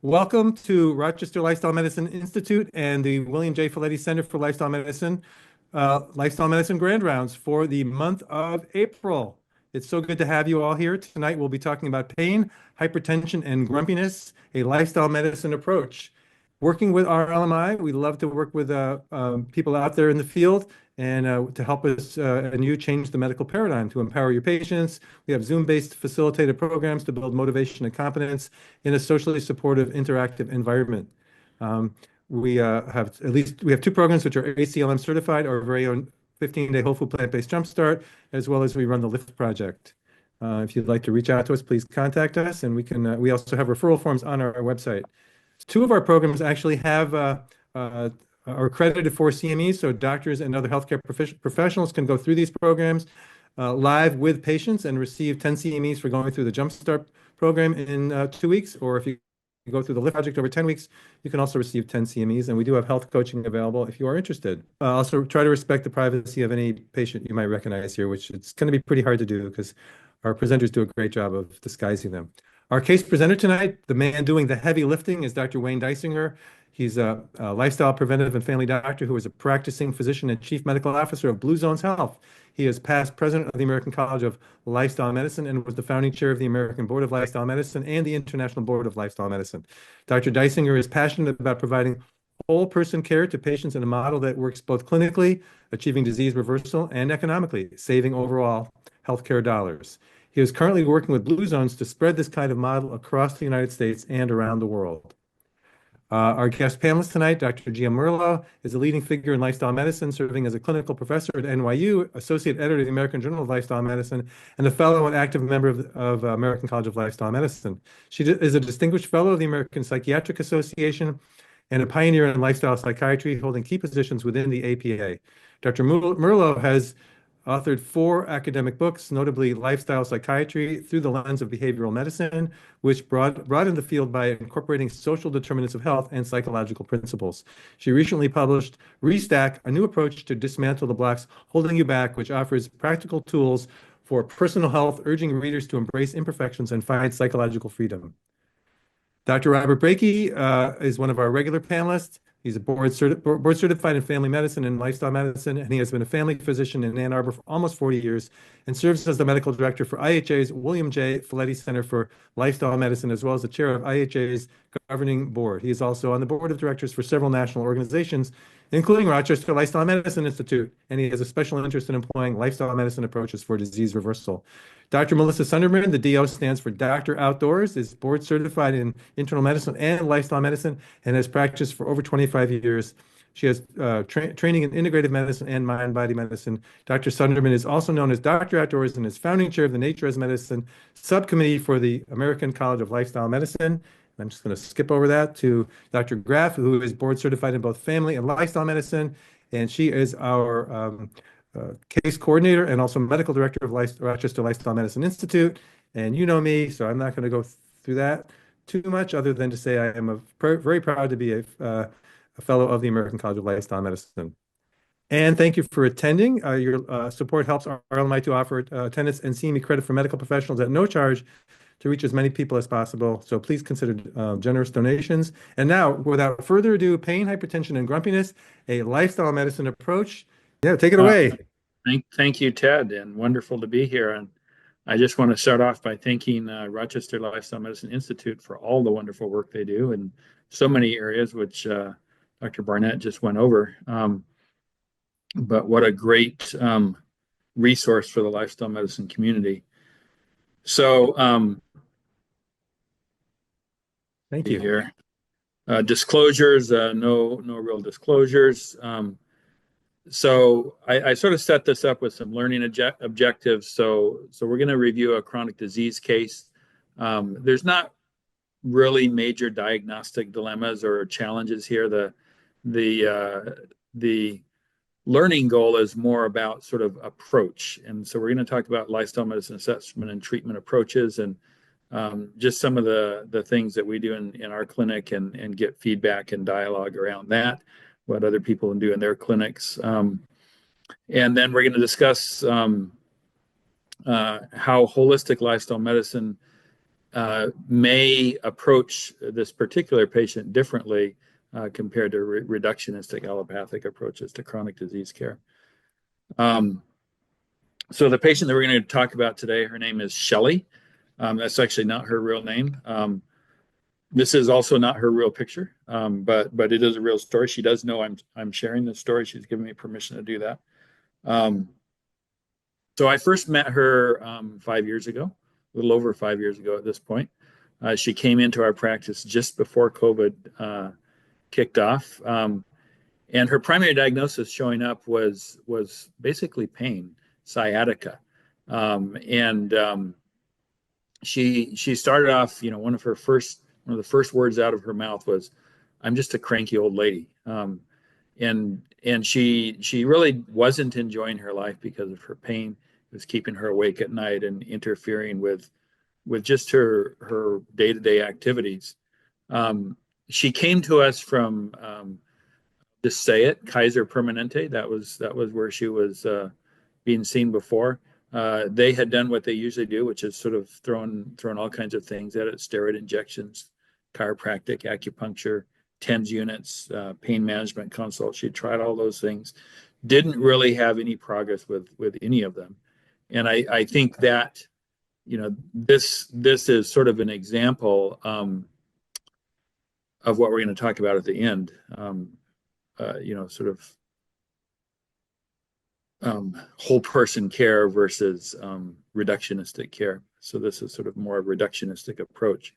Welcome to Rochester Lifestyle Medicine Institute and the William J. Folletti Center for Lifestyle Medicine Grand Rounds for the month of April. It's so good to have you all here. Tonight we'll be talking about pain, hypertension, and grumpiness, a lifestyle medicine approach. Working with RLMI, we love to work with people out there in the field and to help us and you change the medical paradigm to empower your patients. We have Zoom-based facilitated programs to build motivation and competence in a socially supportive, interactive environment. We have two programs which are ACLM certified, our very own 15-day whole food plant-based jumpstart, as well as we run the LIFT project. If you'd like to reach out to us, please contact us, and we also have referral forms on our website. Two of our programs actually are accredited for CMEs, so doctors and other healthcare professionals can go through these programs live with patients and receive 10 CMEs for going through the Jumpstart program in 2 weeks, or if you go through the LIFT project over 10 weeks, you can also receive 10 CMEs, and we do have health coaching available if you are interested. Also, try to respect the privacy of any patient you might recognize here, which it's going to be pretty hard to do because our presenters do a great job of disguising them. Our case presenter tonight, the man doing the heavy lifting, is Dr. Wayne Dysinger. He's a lifestyle preventive and family doctor who is a practicing physician and chief medical officer of Blue Zones Health. He is past president of the American College of Lifestyle Medicine and was the founding chair of the American Board of Lifestyle Medicine and the International Board of Lifestyle Medicine. Dr. Dysinger is passionate about providing whole person care to patients in a model that works both clinically, achieving disease reversal, and economically, saving overall healthcare dollars. He is currently working with Blue Zones to spread this kind of model across the United States and around the world. Our guest panelist tonight, Dr. Gia Merlo, is a leading figure in lifestyle medicine, serving as a clinical professor at NYU, associate editor of the American Journal of Lifestyle Medicine, and a fellow and active member of American College of Lifestyle Medicine. She is a distinguished fellow of the American Psychiatric Association and a pioneer in lifestyle psychiatry, holding key positions within the APA. Dr. Merlo has authored 4 academic books, notably Lifestyle Psychiatry Through the Lens of Behavioral Medicine, which broadened the field by incorporating social determinants of health and psychological principles. She recently published Restack, a new approach to dismantle the blocks holding you back, which offers practical tools for personal health, urging readers to embrace imperfections and find psychological freedom. Dr. Robert Brakey is one of our regular panelists. He's a board certified in family medicine and lifestyle medicine, and he has been a family physician in Ann Arbor for almost 40 years and serves as the medical director for IHA's William J. Folletti Center for Lifestyle Medicine, as well as the chair of IHA's governing board. He is also on the board of directors for several national organizations, including Rochester Lifestyle Medicine Institute, and he has a special interest in employing lifestyle medicine approaches for disease reversal. Dr. Melissa Sunderman, the DO stands for Doctor Outdoors, is board certified in internal medicine and lifestyle medicine and has practiced for over 25 years. She has training in integrative medicine and mind-body medicine. Dr. Sunderman is also known as Dr. Outdoors and is founding chair of the Nature as Medicine subcommittee for the American College of Lifestyle Medicine. I'm just going to skip over that to Dr. Graff, who is board certified in both family and lifestyle medicine, and she is our case coordinator and also medical director of Rochester Lifestyle Medicine Institute. And you know me, so I'm not going to go through that too much other than to say I am very proud to be a fellow of the American College of Lifestyle Medicine. And thank you for attending. Your support helps RLMI to offer attendance and CME credit for medical professionals at no charge to reach as many people as possible. So please consider generous donations. And now, without further ado, pain, hypertension, and grumpiness, a lifestyle medicine approach. Yeah, take it away. Thank you, Ted, and wonderful to be here. And I just want to start off by thanking Rochester Lifestyle Medicine Institute for all the wonderful work they do in so many areas, which Dr. Barnett just went over. But what a great resource for the lifestyle medicine community. So, thank you. Here. Disclosures, no real disclosures. So I sort of set this up with some learning objectives. So we're going to review a chronic disease case. There's not really major diagnostic dilemmas or challenges here. The learning goal is more about sort of approach. And so we're going to talk about lifestyle medicine assessment and treatment approaches and just some of the things that we do in our clinic and get feedback and dialogue around that, what other people do in their clinics. And then we're going to discuss how holistic lifestyle medicine may approach this particular patient differently compared to reductionistic allopathic approaches to chronic disease care. So the patient that we're going to talk about today, her name is Shelley. That's actually not her real name. This is also not her real picture, but it is a real story. She does know I'm sharing this story. She's given me permission to do that. So I first met her 5 years ago, a little over 5 years ago at this point. She came into our practice just before COVID kicked off. And her primary diagnosis showing up was basically pain, sciatica. She started off, one of the first words out of her mouth was, "I'm just a cranky old lady." And she really wasn't enjoying her life because of her pain. It was keeping her awake at night and interfering with just her day-to-day activities. She came to us from just say it, Kaiser Permanente. That was where she was being seen before. They had done what they usually do, which is sort of thrown all kinds of things at it: steroid injections, chiropractic, acupuncture, TENS units, pain management consult. She tried all those things, didn't really have any progress with any of them. And I think that, this is sort of an example of what we're going to talk about at the end. Sort of whole person care versus reductionistic care. So this is sort of more a reductionistic approach.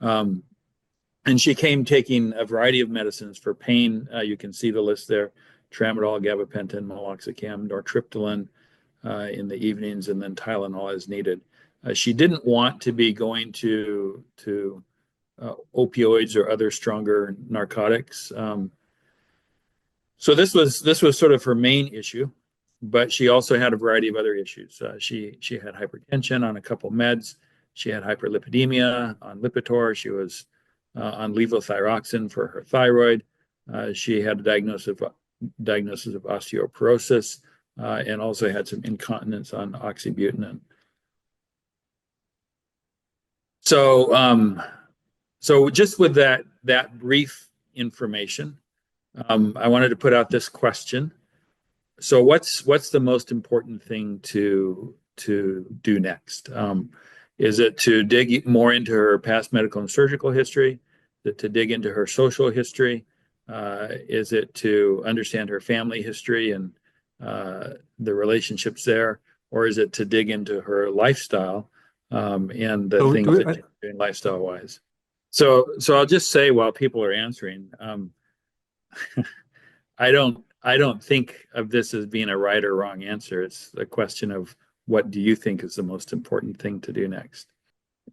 And she came taking a variety of medicines for pain. You can see the list there: tramadol, gabapentin, meloxicam, nortriptyline in the evenings, and then Tylenol as needed. She didn't want to be going to opioids or other stronger narcotics. So this was sort of her main issue, but she also had a variety of other issues. She had hypertension on a couple meds. She had hyperlipidemia on Lipitor. She was on levothyroxine for her thyroid. She had a diagnosis of osteoporosis and also had some incontinence on oxybutynin. So just with that brief information, I wanted to put out this question. So what's the most important thing to do next? Is it to dig more into her past medical and surgical history? Is it to dig into her social history? Is it to understand her family history and the relationships there? Or is it to dig into her lifestyle and the things that she's doing lifestyle-wise? So I'll just say while people are answering, I don't think of this as being a right or wrong answer. It's a question of what do you think is the most important thing to do next?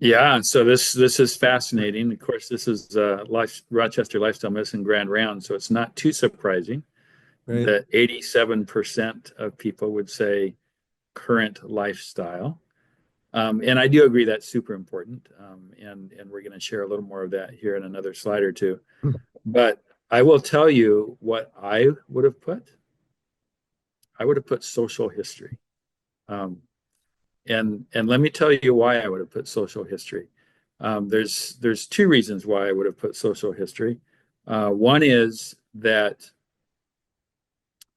Yeah, so this is fascinating. Of course, this is Rochester Lifestyle Medicine Grand Round, so it's not too surprising that 87% of people would say current lifestyle. And I do agree that's super important. And we're going to share a little more of that here in another slide or two. But I will tell you what I would have put. I would have put social history. And let me tell you why I would have put social history. There's two reasons why I would have put social history. One is that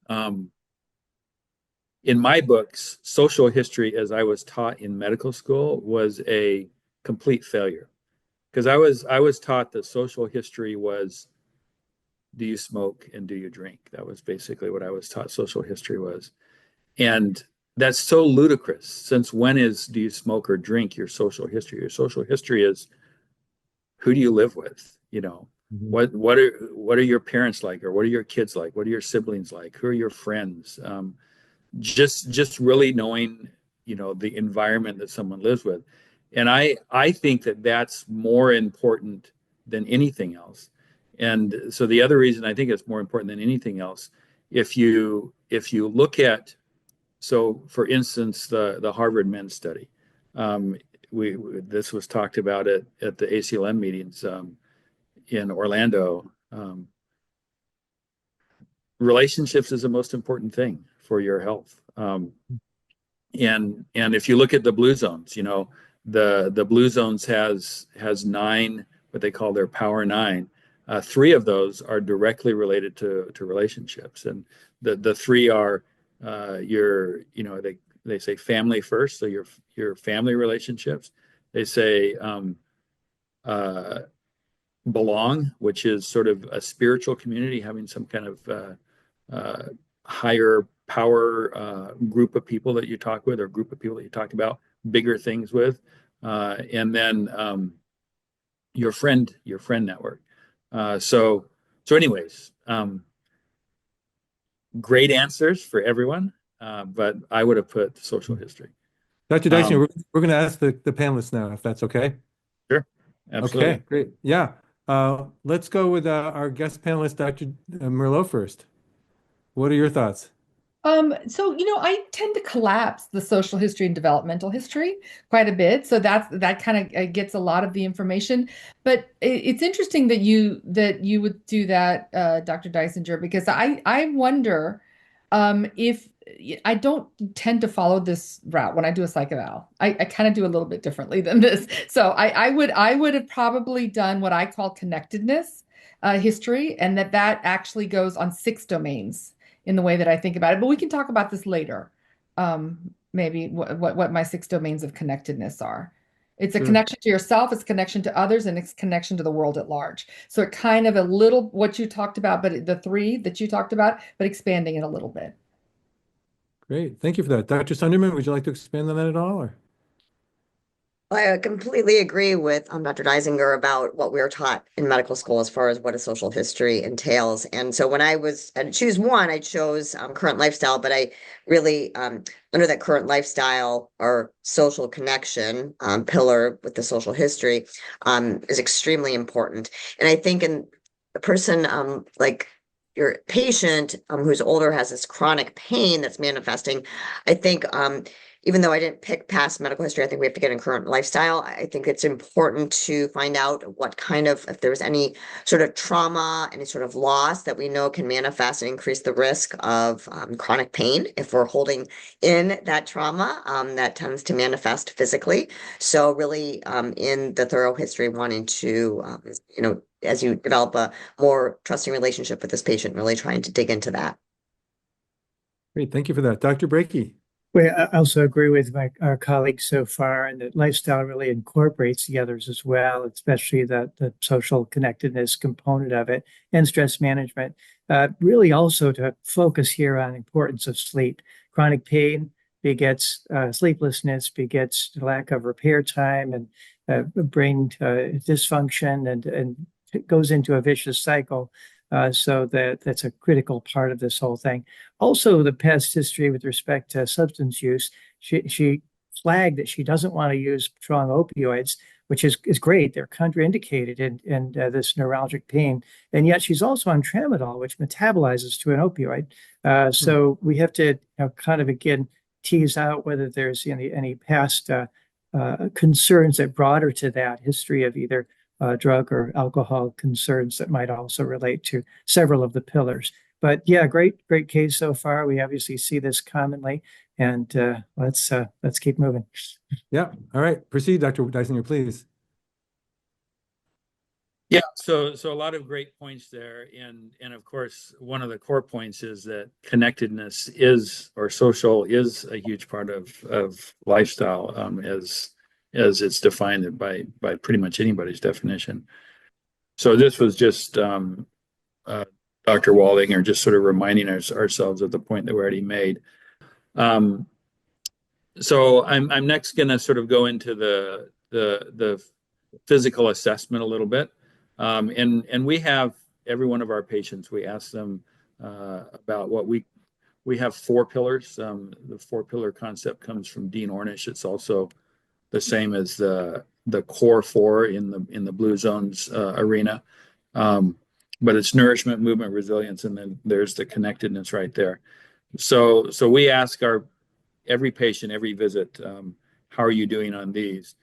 in my books, social history, as I was taught in medical school, was a complete failure. Because I was taught that social history was, do you smoke and do you drink? That was basically what I was taught social history was. And that's so ludicrous. Since when is do you smoke or drink your social history? Your social history is who do you live with? What are your parents like, or what are your kids like? What are your siblings like? Who are your friends? Just really knowing, the environment that someone lives with. And I think that that's more important than anything else. And so the other reason I think it's more important than anything else, if you look at, so for instance, the Harvard Men's Study, this was talked about at the ACLM meetings in Orlando. Relationships is the most important thing for your health. And if you look at the blue zones, The blue zones has nine, what they call their power nine. Three of those are directly related to relationships, and the three are they say family first, so your family relationships. They say uh, belong, which is sort of a spiritual community, having some kind of uh, higher power group of people that you talk with, or group of people that you talk about bigger things with, and then your friend network. Anyways, great answers for everyone, but I would have put social history. Dr. Dyson, Um, we're going to ask the panelists now, if that's okay. sure, absolutely. Okay, great. Yeah. Let's go with our guest panelist, Dr. Merlot first. What are your thoughts? I tend to collapse the social history and developmental history quite a bit. So that kind of gets a lot of the information. But it's interesting that you would do that, Dr. Dysinger, because I wonder if I don't tend to follow this route when I do a psych eval. I kind of do a little bit differently than this. So I would have probably done what I call connectedness history, and that actually goes on 6 domains in the way that I think about it. But we can talk about this later. Maybe what my 6 domains of connectedness are. It's a Sure. connection to yourself, it's connection to others, and it's connection to the world at large. So it kind of a little what you talked about, but the three that you talked about, but expanding it a little bit. Great. Thank you for that. Dr. Sunderman, would you like to expand on that at all? Or? I completely agree with Dr. Dysinger about what we were taught in medical school as far as what a social history entails. And so when I had to choose one, I chose current lifestyle, but I really, under that current lifestyle or social connection pillar with the social history is extremely important. And I think in a person like your patient who's older has this chronic pain that's manifesting, I think even though I didn't pick past medical history, I think we have to get in current lifestyle. I think it's important to find out what kind of, if there's any sort of trauma, any sort of loss that we know can manifest and increase the risk of chronic pain. If we're holding in that trauma, that tends to manifest physically. So really in the thorough history, wanting to, as you develop a more trusting relationship with this patient, really trying to dig into that. Great. Thank you for that. Dr. Brakey. Well, I also agree with our colleagues so far, and that lifestyle really incorporates the others as well, especially the social connectedness component of it and stress management. Really also to focus here on importance of sleep. Chronic pain begets sleeplessness, begets lack of repair time and brain dysfunction, and it goes into a vicious cycle. So that's a critical part of this whole thing. Also, the past history with respect to substance use, she flagged that she doesn't want to use strong opioids, which is great. They're contraindicated in this neuralgic pain. And yet she's also on tramadol, which metabolizes to an opioid. So we have to kind of, again, tease out whether there's any past concerns that brought her to that history of either drug or alcohol concerns that might also relate to several of the pillars. But yeah, great case so far. We obviously see this commonly, and let's keep moving. Yeah. All right. Proceed, Dr. Dysinger, please. Yeah, so a lot of great points there, and of course, one of the core points is that connectedness or social is a huge part of lifestyle, as it's defined by pretty much anybody's definition. So this was just Dr. Waldinger just sort of reminding ourselves of the point that we already made. So I'm next going to sort of go into the physical assessment a little bit, and we have every one of our patients. We ask them about what we have 4 pillars. The 4-pillar concept comes from Dean Ornish. It's also the same as the core 4 in the Blue Zones arena. But it's nourishment, movement, resilience, and then there's the connectedness right there. So we ask every patient, every visit, how are you doing on these?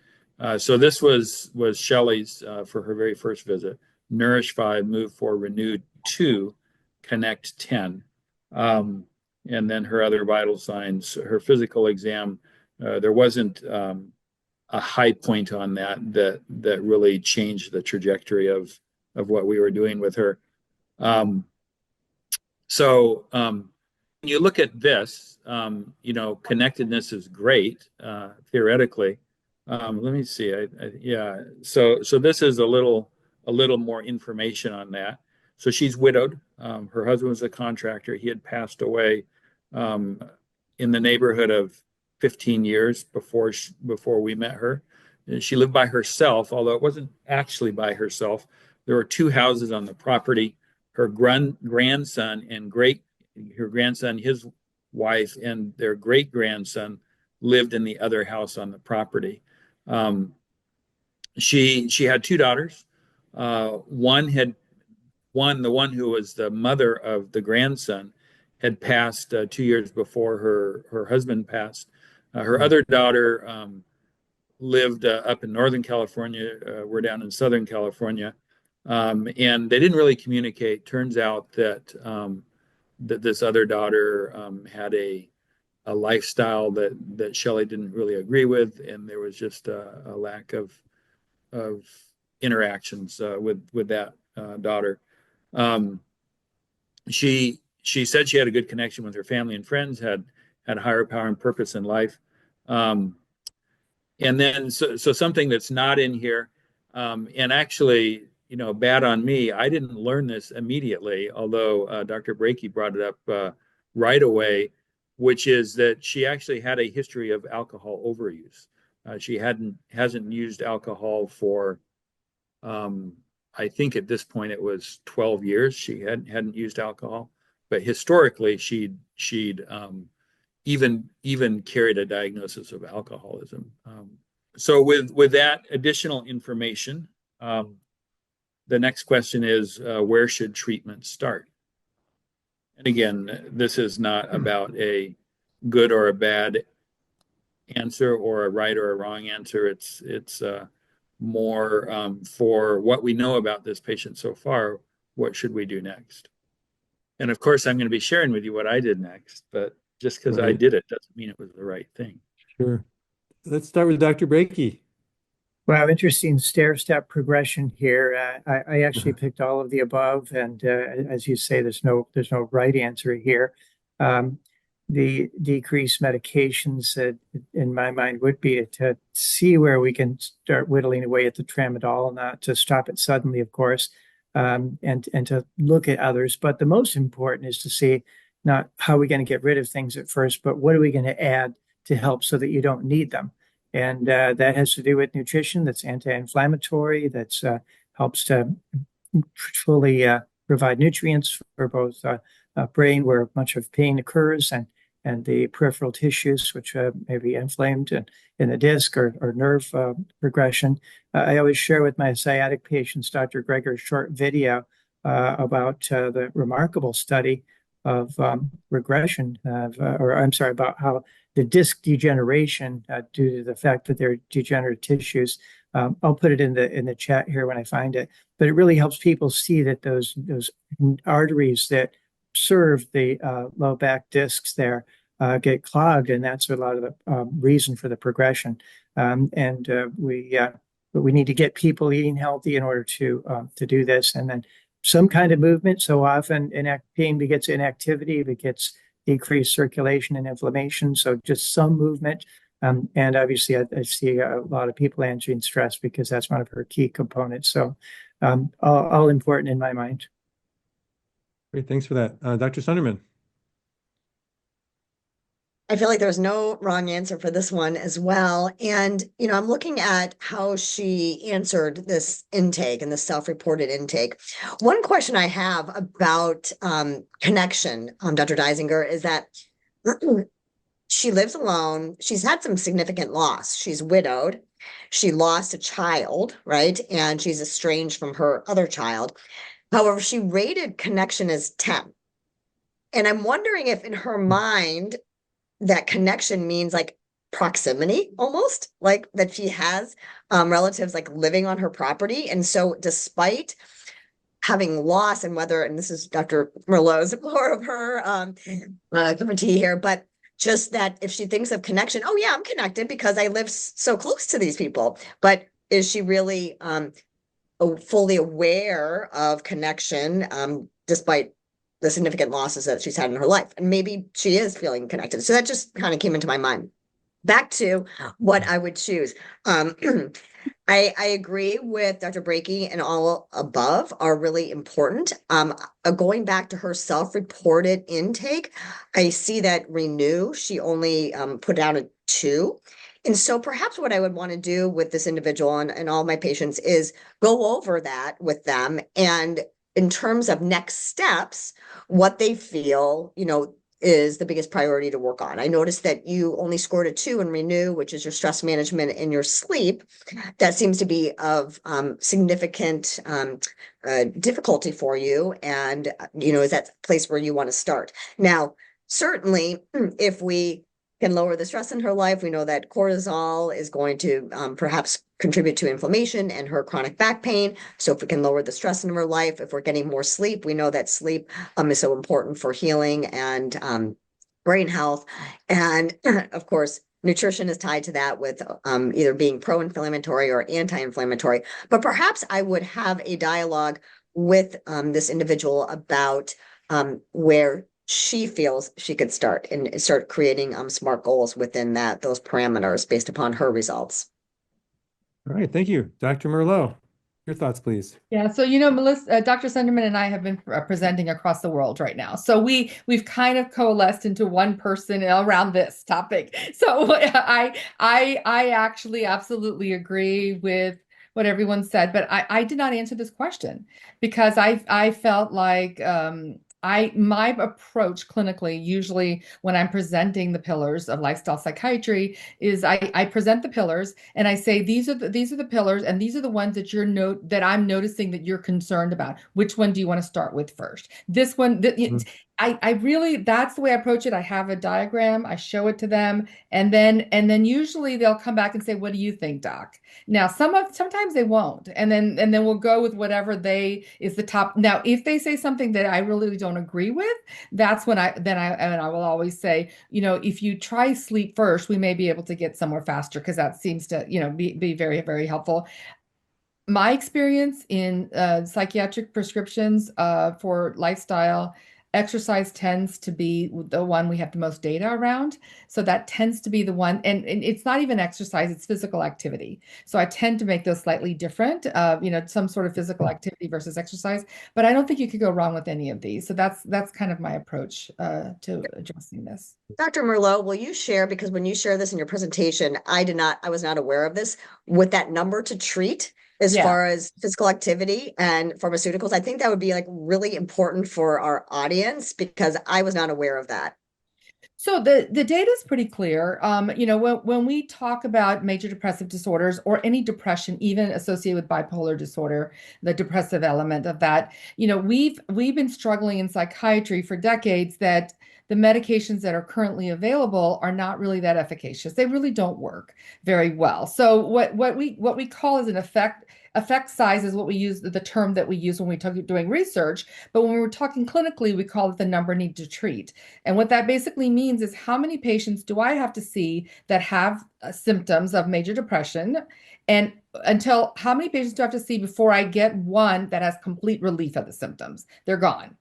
So this was Shelley's for her very first visit. Nourish 5, move 4, renewed 2, connect 10. And then her other vital signs, her physical exam, there wasn't high point on that really changed the trajectory of what we were doing with her. So when you look at this, connectedness is great theoretically. Let me see. Yeah. So this is a little more information on that. So she's widowed. Her husband was a contractor. He had passed away in the neighborhood of 15 years before we met her. And she lived by herself, although it wasn't actually by herself. There were two houses on the property. Her grandson, his wife, and their great grandson lived in the other house on the property. She had two daughters. The one who was the mother of the grandson, had passed 2 years before her husband passed. Her other daughter lived up in Northern California. We're down in Southern California. And they didn't really communicate. Turns out that this other daughter had a lifestyle that Shelley didn't really agree with, and there was just a lack of interactions with that daughter. She said she had a good connection with her family and friends, had higher power and purpose in life. And then so something that's not in here, and actually, bad on me, I didn't learn this immediately, although Dr. Brakey brought it up right away, which is that she actually had a history of alcohol overuse. She hasn't used alcohol for, I think at this point it was 12 years. She hadn't used alcohol, but historically she'd even carried a diagnosis of alcoholism. So with that additional information, the next question is, where should treatment start? And again, this is not about a good or a bad answer or a right or a wrong answer. It's more for what we know about this patient so far, what should we do next? And of course, I'm going to be sharing with you what I did next, but just because I did it doesn't mean it was the right thing. Sure. Let's start with Dr. Brakey. Wow, interesting stair-step progression here. I actually picked all of the above, and as you say, there's no right answer here. The decreased medications, in my mind, would be to see where we can start whittling away at the tramadol, not to stop it suddenly, of course, and to look at others. But the most important is to see not how we're going to get rid of things at first, but what are we going to add to help so that you don't need them. And that has to do with nutrition that's anti-inflammatory, that's helps to fully provide nutrients for both brain, where much of pain occurs, and the peripheral tissues, which may be inflamed in the disc or nerve progression. I always share with my sciatic patients, Dr. Greger's short video about the remarkable study of regression, about how the disc degeneration due to the fact that they're degenerative tissues. I'll put it in the chat here when I find it, but it really helps people see that those arteries that serve the low back discs there get clogged, and that's a lot of the reason for the progression. But we need to get people eating healthy in order to do this, and then some kind of movement. So often pain begets inactivity, begets decreased circulation and inflammation. So just some movement. And obviously, I see a lot of people answering stress because that's one of her key components. So all important in my mind. Great, thanks for that. Dr. Sunderman. I feel like there's no wrong answer for this one as well. And, I'm looking at how she answered this intake and the self-reported intake. One question I have about connection, Dr. Dysinger, is that she lives alone. She's had some significant loss. She's widowed. She lost a child, right? And she's estranged from her other child. However, she rated connection as 10. And I'm wondering if in her mind, that connection means like proximity, almost like that she has relatives like living on her property. And so despite having loss, and this is Dr. Merlot's more of her committee here, but just that if she thinks of connection, oh yeah, I'm connected because I live so close to these people. But is she really fully aware of connection, despite the significant losses that she's had in her life? And maybe she is feeling connected. So that just kind of came into my mind. Back to what I would choose. Um, I agree with Dr. Brakey, and all above are really important. Going back to her self-reported intake, I see that Renew, she only put down a 2. And so perhaps what I would want to do with this individual and all my patients is go over that with them. And in terms of next steps, what they feel, is the biggest priority to work on. I noticed that you only scored a 2 in Renew, which is your stress management and your sleep. That seems to be of significant difficulty for you. And, is that a place where you want to start? Now, certainly, if we can lower the stress in her life, we know that cortisol is going to perhaps contribute to inflammation and her chronic back pain. So if we can lower the stress in her life, if we're getting more sleep, we know that sleep is so important for healing and brain health. And of course, nutrition is tied to that with either being pro-inflammatory or anti-inflammatory. But perhaps I would have a dialogue with this individual about where she feels she could start and start creating SMART goals within those parameters based upon her results. All right, thank you. Dr. Merlot, your thoughts, please. Yeah, so Melissa, Dr. Sunderman and I have been presenting across the world right now. So we've kind of coalesced into one person around this topic. So I actually absolutely agree with what everyone said, but I did not answer this question because I felt like my approach clinically, usually when I'm presenting the pillars of lifestyle psychiatry, is I present the pillars and I say these are the pillars, and these are the ones that I'm noticing that you're concerned about. Which one do you want to start with first? This one, I really, that's the way I approach it. I have a diagram, I show it to them, and then usually they'll come back and say, "What do you think, doc?" Now, sometimes they won't, and then we'll go with whatever is the top. Now, if they say something that I really don't agree with, that's when I will always say, if you try sleep first, we may be able to get somewhere faster, because that seems to be very, very helpful. My experience in psychiatric prescriptions for lifestyle, exercise tends to be the one we have the most data around. So that tends to be the one, and it's not even exercise, it's physical activity. So I tend to make those slightly different, some sort of physical activity versus exercise. But I don't think you could go wrong with any of these. So that's kind of my approach to addressing this. Dr. Merlot, will you share, because when you share this in your presentation, I was not aware of this, with that number to treat as far as physical activity and pharmaceuticals? I think that would be like really important for our audience, because I was not aware of that. So the data is pretty clear. When we talk about major depressive disorders or any depression, even associated with bipolar disorder, the depressive element of that, we've been struggling in psychiatry for decades that the medications that are currently available are not really that efficacious. They really don't work very well. So what we call as an effect size is what we use, the term that we use when we talk doing research. But when we're talking clinically, we call it the number need to treat. And what that basically means is, how many patients do I have to see that have symptoms of major depression? And how many patients do I have to see before I get one that has complete relief of the symptoms? They're gone.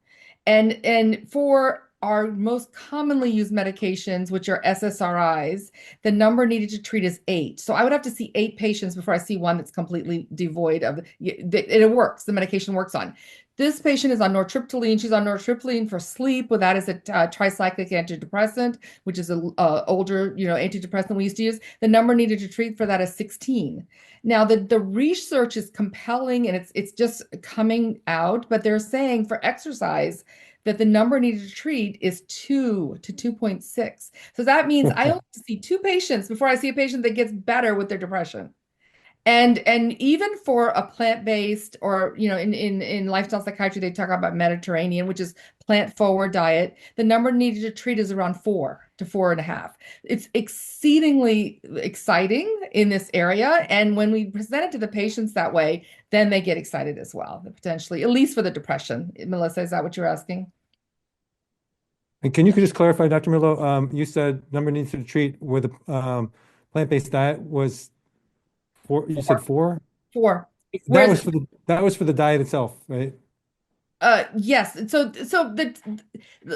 And for our most commonly used medications, which are SSRIs, the number needed to treat is 8. So I would have to see 8 patients before I see one that's completely devoid of it. Works. The medication works on. This patient is on nortriptyline. She's on nortriptyline for sleep. Well, that is a tricyclic antidepressant, which is an older, antidepressant we used to use. The number needed to treat for that is 16. Now, the research is compelling and it's just coming out, but they're saying for exercise that the number needed to treat is 2 to 2.6. So that means I only have to see 2 patients before I see a patient that gets better with their depression. And even for a plant-based, or in lifestyle psychiatry, they talk about Mediterranean, which is plant-forward diet, the number needed to treat is around 4 to 4.5. It's exceedingly exciting in this area. And when we present it to the patients that way, then they get excited as well, potentially, at least for the depression. Melissa, is that what you're asking? And can you just clarify, Dr. Merlot, you said number needs to treat with a plant-based diet was four, you said four? Four. That Whereas was that was for the diet itself, right? yes. So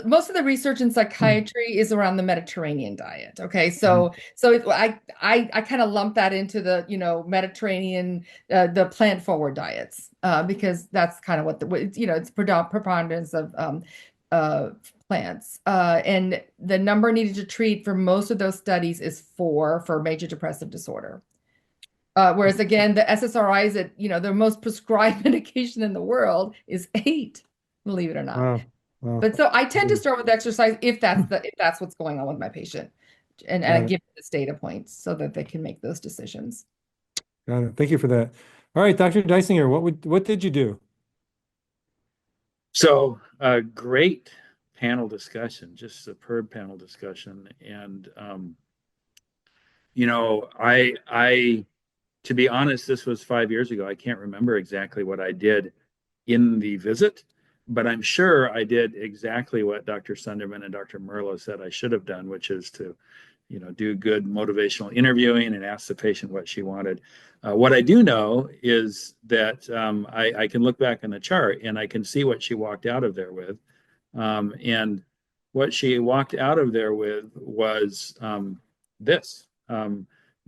most of the research in psychiatry is around the Mediterranean diet. Okay. I kind of lump that into the, Mediterranean, the plant forward diets, because that's kind of it's preponderance of uh, plants. And the number needed to treat for most of those studies is 4 for major depressive disorder. Whereas again, the SSRIs that, the most prescribed medication in the world is 8, believe it or not. Wow. Wow. But so I tend to start with exercise if that's what's going on with my patient. And I give them the data points so that they can make those decisions. Got it. Thank you for that. All right, Dr. Dysinger, what did you do? So a great panel discussion, just superb panel discussion. And, to be honest, this was 5 years ago. I can't remember exactly what I did in the visit, but I'm sure I did exactly what Dr. Sunderman and Dr. Merlo said I should have done, which is to, do good motivational interviewing and ask the patient what she wanted. What I do know is that I can look back on the chart and I can see what she walked out of there with. And what she walked out of there with was this.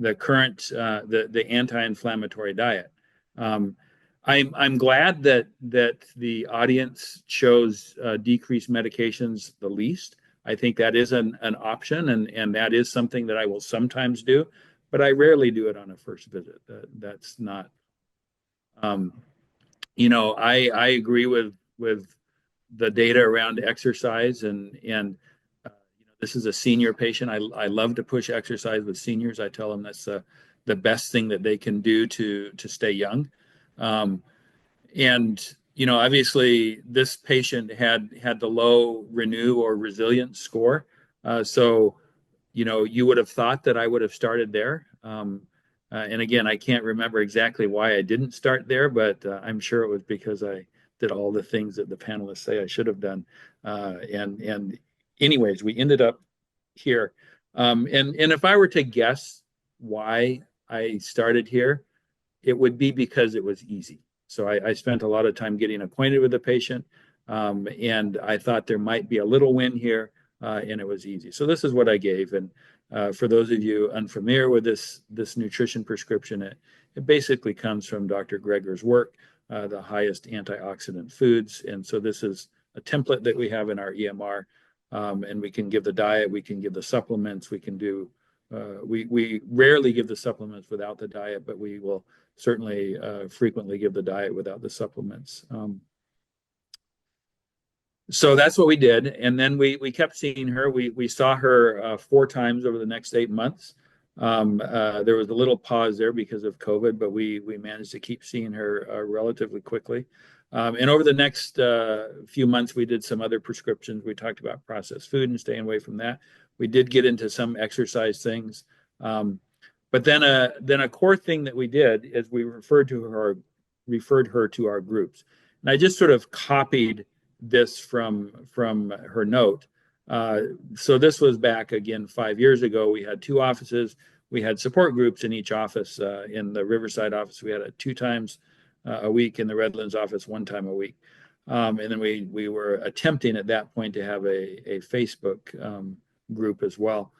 The current the anti-inflammatory diet. I'm glad that the audience chose decreased medications the least. I think that is an option, and that is something that I will sometimes do, but I rarely do it on a first visit. That's not. I agree with the data around exercise and this is a senior patient. I love to push exercise with seniors. I tell them that's the best thing that they can do to stay young. And obviously this patient had the low renew or resilience score. So you would have thought that I would have started there. And again, I can't remember exactly why I didn't start there, but I'm sure it was because I did all the things that the panelists say I should have done. And anyways, we ended up here. And if I were to guess why I started here, it would be because it was easy. So I spent a lot of time getting acquainted with the patient, and I thought there might be a little win here, and it was easy. So this is what I gave. And for those of you unfamiliar with this nutrition prescription, it basically comes from Dr. Greger's work, the highest antioxidant foods. And so this is a template that we have in our EMR, and we can give the diet, we can give the supplements, we can do, we rarely give the supplements without the diet, but we will certainly frequently give the diet without the supplements. So that's what we did. And then we kept seeing her. We saw her 4 times over the next 8 months. There was a little pause there because of COVID, but we managed to keep seeing her relatively quickly. And over the next few months, we did some other prescriptions. We talked about processed food and staying away from that. We did get into some exercise things. But then a core thing that we did is we referred her to our groups. And I just sort of copied this from her note. So this was back again 5 years ago. We had 2 offices. We had support groups in each office. In the Riverside office, we had it 2 times a week. In the Redlands office, 1 time a week. And then we were attempting at that point to have a Facebook group as well.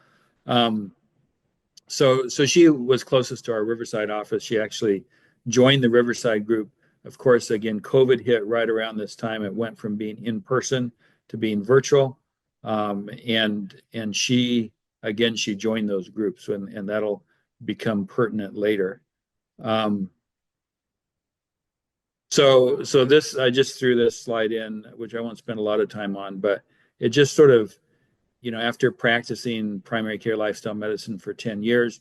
So she was closest to our Riverside office. She actually joined the Riverside group. Of course, again, COVID hit right around this time. It went from being in person to being virtual. And she joined those groups, and that'll become pertinent later. So this, I just threw this slide in, which I won't spend a lot of time on, but it just sort of, after practicing primary care lifestyle medicine for 10 years,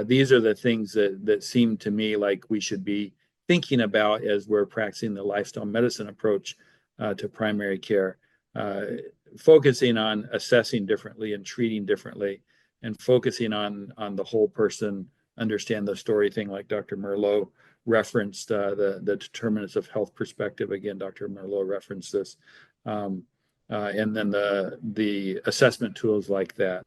these are the things that seem to me like we should be thinking about as we're practicing the lifestyle medicine approach to primary care, focusing on assessing differently and treating differently, and focusing on the whole person, understand the story thing like Dr. Merlot referenced, the determinants of health perspective. Again, Dr. Merlot referenced this. and then the assessment tools like that,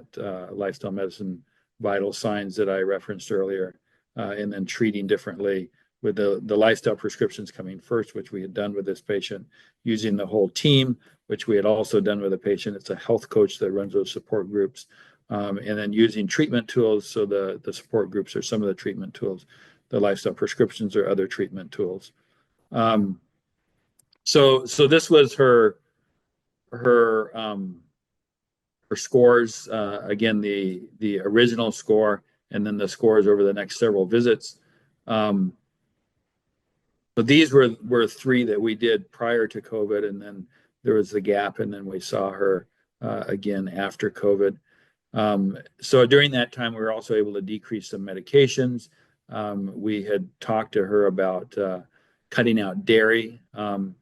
lifestyle medicine vital signs that I referenced earlier, and then treating differently with the lifestyle prescriptions coming first, which we had done with this patient, using the whole team, which we had also done with a patient. It's a health coach that runs those support groups, and then using treatment tools. So the support groups are some of the treatment tools. The lifestyle prescriptions are other treatment tools. So this was her scores. Again, the original score, and then the scores over the next several visits. But these were three that we did prior to COVID, and then there was the gap, and then we saw her again after COVID. So during that time, we were also able to decrease some medications. We had talked to her about cutting out dairy. And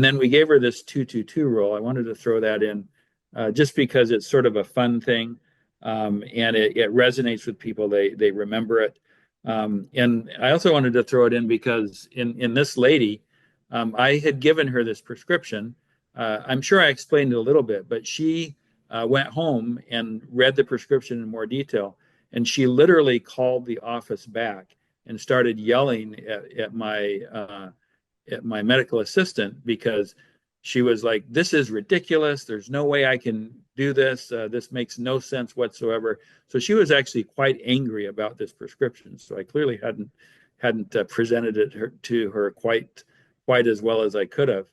then we gave her this 2-2-2 rule. I wanted to throw that in just because it's sort of a fun thing, and it resonates with people. They remember it. And I also wanted to throw it in because in this lady, I had given her this prescription. I'm sure I explained it a little bit, but she went home and read the prescription in more detail. And she literally called the office back and started yelling at my medical assistant because she was like, "This is ridiculous. There's no way I can do this. This makes no sense whatsoever." So she was actually quite angry about this prescription. So I clearly hadn't presented it to her quite as well as I could have.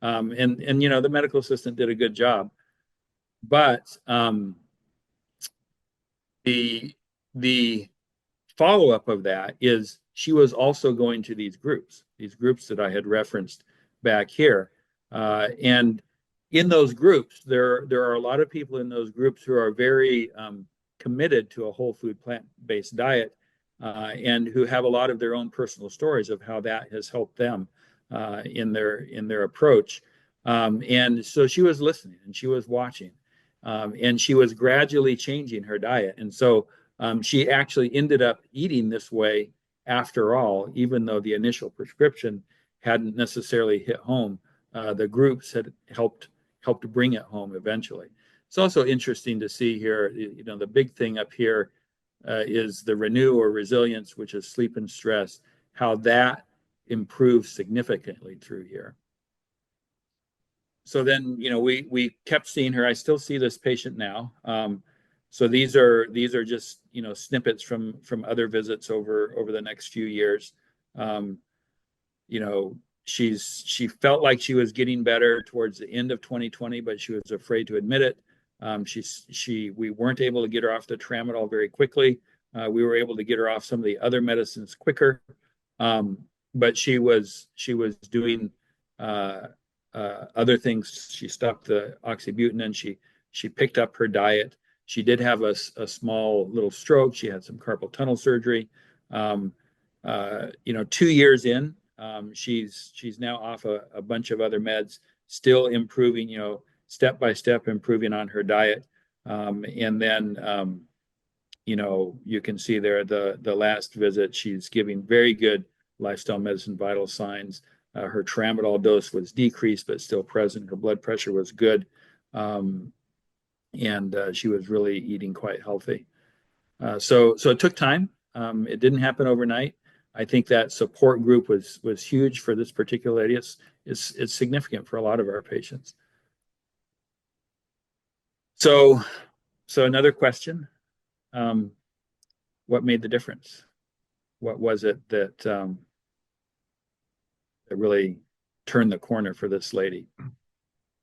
And you know, the medical assistant did a good job, but the follow-up of that is she was also going to these groups that I had referenced back here. And in those groups, there are a lot of people in those groups who are very committed to a whole food plant-based diet, and who have a lot of their own personal stories of how that has helped them in their approach. And so she was listening and she was watching, and she was gradually changing her diet. And so she actually ended up eating this way after all, even though the initial prescription hadn't necessarily hit home. The groups had helped bring it home eventually. It's also interesting to see here, you know, the big thing up here is the renew or resilience, which is sleep and stress, how that improves significantly through here. So then, you know, we kept seeing her. I still see this patient now. So these are just, you know, snippets from other visits over the next few years. You know, she felt like she was getting better towards the end of 2020, but she was afraid to admit it. We weren't able to get her off the tramadol very quickly. We were able to get her off some of the other medicines quicker, but she was doing other things. She stopped the oxybutynin. She picked up her diet. She did have a small little stroke. She had some carpal tunnel surgery. You know, 2 years in, she's now off a bunch of other meds, still improving, you know, step by step improving on her diet. And then, you know, you can see there the last visit, she's giving very good lifestyle medicine vital signs. Her tramadol dose was decreased, but still present. Her blood pressure was good. And she was really eating quite healthy. So it took time. It didn't happen overnight. I think that support group was huge for this particular lady. It's significant for a lot of our patients. So another question, what made the difference? What was it that that really turned the corner for this lady?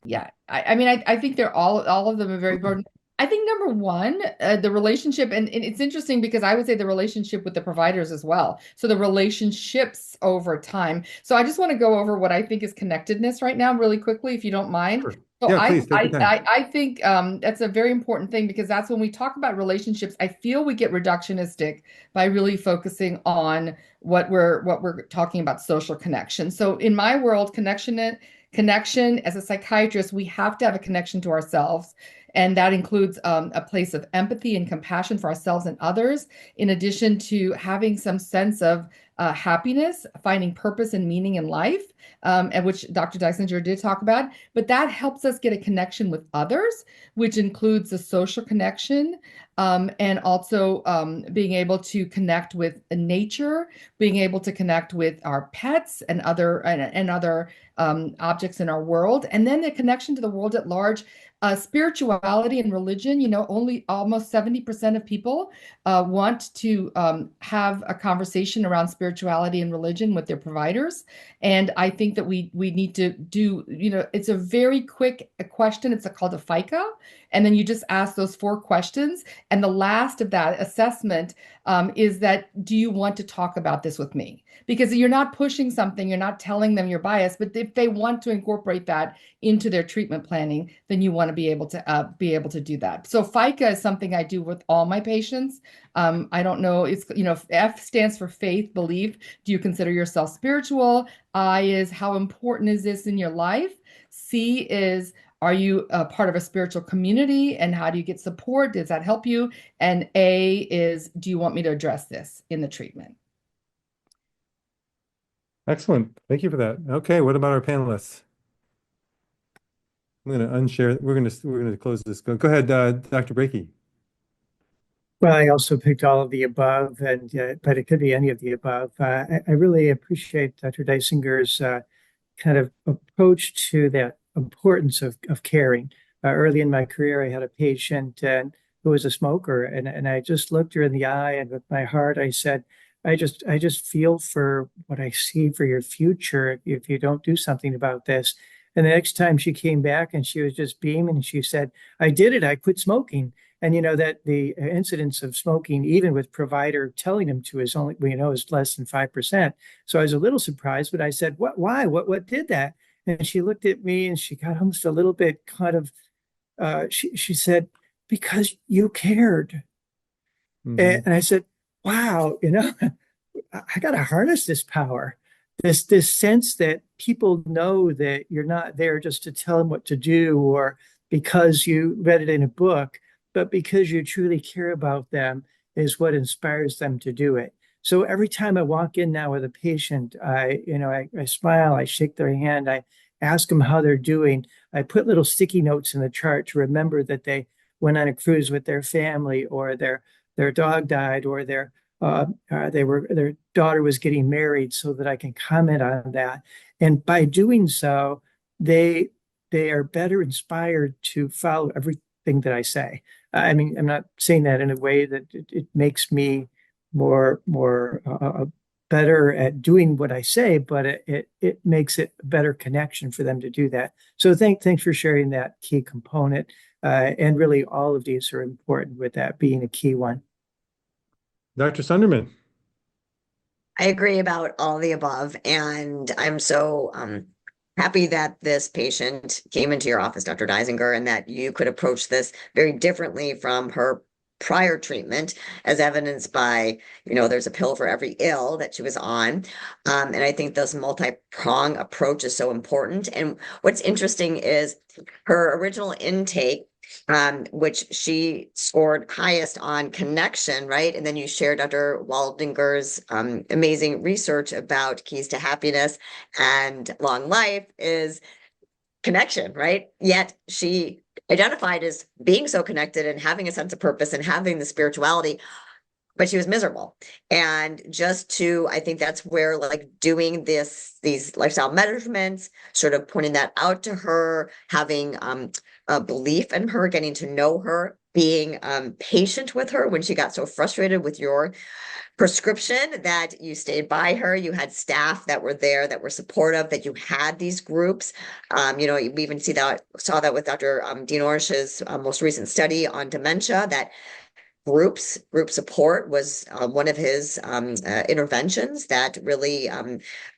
Yeah, I mean, I think they're all of them are very important. I think number one, the relationship, and it's interesting because I would say the relationship with the providers as well. So the relationships over time. So I just want to go over what I think is connectedness right now, really quickly, if you don't mind. Sure. So Yeah, please take your time. I think that's a very important thing because that's when we talk about relationships. I feel we get reductionistic by really focusing on what we're talking about, social connection. So in my world, connection as a psychiatrist, we have to have a connection to ourselves. And that includes a place of empathy and compassion for ourselves and others, in addition to having some sense of happiness, finding purpose and meaning in life, and which Dr. Dysinger did talk about. But that helps us get a connection with others, which includes a social connection, and also being able to connect with nature, being able to connect with our pets and other objects in our world, and then the connection to the world at large. Spirituality and religion, only almost 70% of people want to have a conversation around spirituality and religion with their providers. And I think that we need to do, it's a very quick question. It's called a FICA. And then you just ask those 4 questions. And the last of that assessment is that, do you want to talk about this with me? Because you're not pushing something, you're not telling them you're biased, but if they want to incorporate that into their treatment planning, then you want to be able to do that. So FICA is something I do with all my patients. I don't know, it's, F stands for faith, belief. Do you consider yourself spiritual? I is, how important is this in your life? C is, are you a part of a spiritual community, and how do you get support? Does that help you? And A is, do you want me to address this in the treatment? Excellent. Thank you for that. Okay, what about our panelists? I'm going to unshare. We're going to close this. Go ahead, Dr. Brakey. Well, I also picked all of the above, but it could be any of the above. I really appreciate Dr. Dysinger's kind of approach to that importance of caring. Early in my career, I had a patient who was a smoker, and I just looked her in the eye, and with my heart, I said, I just feel for what I see for your future if you don't do something about this. And the next time she came back and she was just beaming, and she said, I did it. I quit smoking. And that the incidence of smoking, even with provider telling him to, is only, is less than 5%. So I was a little surprised, but I said, why? What did that? And she looked at me and she got almost a little bit kind of, she said, because you cared. Mm-hmm. And I said, wow, I got to harness this power, this sense that people know that you're not there just to tell them what to do or because you read it in a book, but because you truly care about them is what inspires them to do it. So every time I walk in now with a patient, I smile, I shake their hand, I ask them how they're doing. I put little sticky notes in the chart to remember that they went on a cruise with their family, or their dog died, or their daughter was getting married, so that I can comment on that. And by doing so, they are better inspired to follow everything that I say. I mean, I'm not saying that in a way that it makes me more better at doing what I say, but it makes it a better connection for them to do that. So thanks for sharing that key component. And really, all of these are important, with that being a key one. Dr. Sunderman. I agree about all the above, and I'm so happy that this patient came into your office, Dr. Dysinger, and that you could approach this very differently from her prior treatment, as evidenced by, there's a pill for every ill that she was on. And I think this multi-prong approach is so important. And what's interesting is her original intake, which she scored highest on connection, right? And then you shared Dr. Waldinger's amazing research about keys to happiness and long life is connection, right? Yet she identified as being so connected and having a sense of purpose and having the spirituality, but she was miserable. And I think that's where, like, doing these lifestyle measurements, sort of pointing that out to her, having a belief in her, getting to know her, being patient with her when she got so frustrated with your prescription, that you stayed by her, you had staff that were there, that were supportive, that you had these groups. We even saw that with Dr. Dean Orish's most recent study on dementia, that group support was one of his interventions that really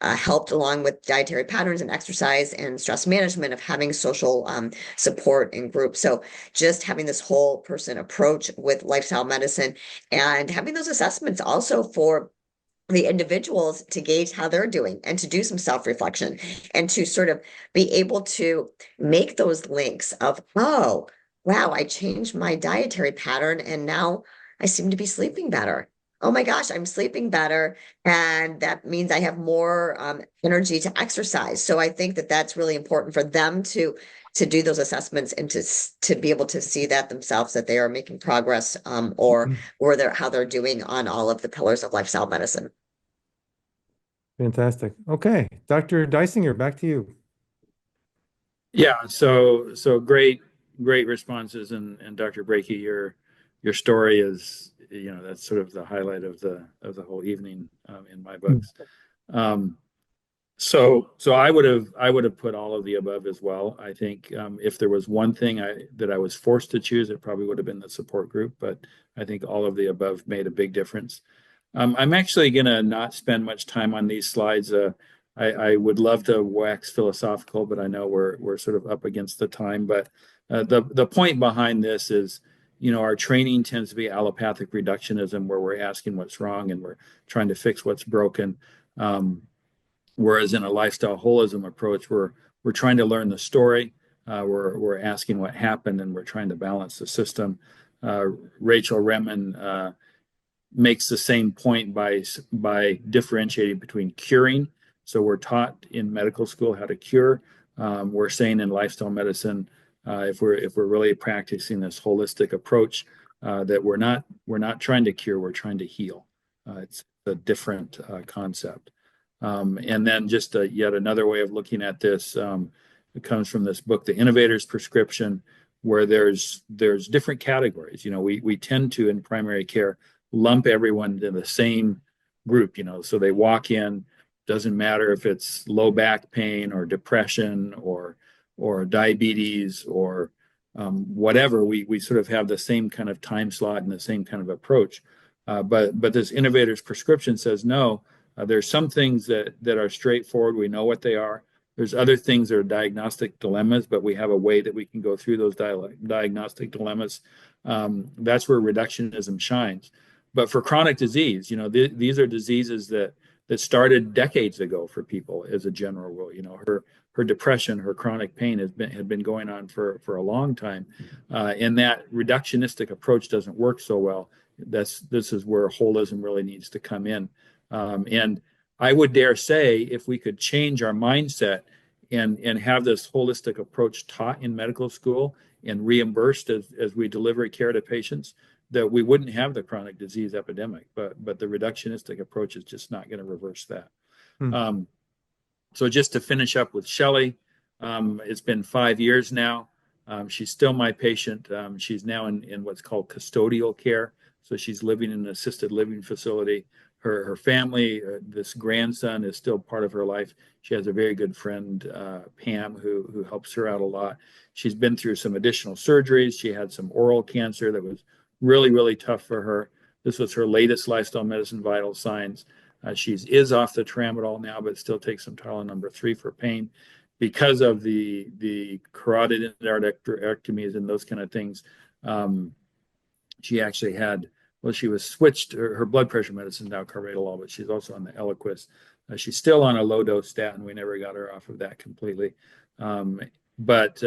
helped, along with dietary patterns and exercise and stress management, of having social support in groups. So just having this whole person approach with lifestyle medicine, and having those assessments also for the individuals to gauge how they're doing, and to do some self-reflection, and to sort of be able to make those links of, oh, wow, I changed my dietary pattern and now I seem to be sleeping better. oh my gosh, I'm sleeping better. And that means I have more energy to exercise. So I think that that's really important for them to do those assessments and to be able to see that themselves, that they are making progress or they're how they're doing on all of the pillars of lifestyle medicine. Fantastic. Okay, Dr. Dysinger, back to you. Yeah, so great responses, and Dr. Brakey, your story is, that's sort of the highlight of the whole evening in my books. So I would have put all of the above as well. I think if there was one thing that I was forced to choose, it probably would have been the support group, but I think all of the above made a big difference. I'm actually going to not spend much time on these slides. I would love to wax philosophical, but I know we're sort of up against the time. But the point behind this is, our training tends to be allopathic reductionism, where we're asking what's wrong and we're trying to fix what's broken. Whereas in a lifestyle holism approach, we're trying to learn the story. We're asking what happened, and we're trying to balance the system. Rachel Remen makes the same point by differentiating between curing. So we're taught in medical school how to cure. We're saying in lifestyle medicine, if we're really practicing this holistic approach, that we're not trying to cure, we're trying to heal. It's a different concept. And then just yet another way of looking at this, it comes from this book, The Innovator's Prescription, where there's different categories. We tend to, in primary care, lump everyone into the same group, so they walk in, doesn't matter if it's low back pain or depression or diabetes or whatever, we sort of have the same kind of time slot and the same kind of approach. But this Innovator's Prescription says, no, there's some things that are straightforward. We know what they are. There's other things that are diagnostic dilemmas, but we have a way that we can go through those diagnostic dilemmas. That's where reductionism shines. But for chronic disease, these are diseases that started decades ago for people as a general rule. Her depression, her chronic pain had been going on for a long time, and that reductionistic approach doesn't work so well. This is where holism really needs to come in. And I would dare say, if we could change our mindset and have this holistic approach taught in medical school and reimbursed as we deliver care to patients, that we wouldn't have the chronic disease epidemic. But the reductionistic approach is just not going to reverse that. So just to finish up with Shelley, it's been 5 years now. She's still my patient. She's now in what's called custodial care. So she's living in an assisted living facility. Her family, this grandson is still part of her life. She has a very good friend, Pam, who helps her out a lot. She's been through some additional surgeries. She had some oral cancer that was really, really tough for her. This was her latest lifestyle medicine vital signs. She is off the tramadol now, but still takes some Tylenol number 3 for pain. Because of the carotid endarterectomies and those kind of things, she actually had, she was switched, her blood pressure medicine now carvedilol, but she's also on the Eliquis. She's still on a low dose statin. We never got her off of that completely. But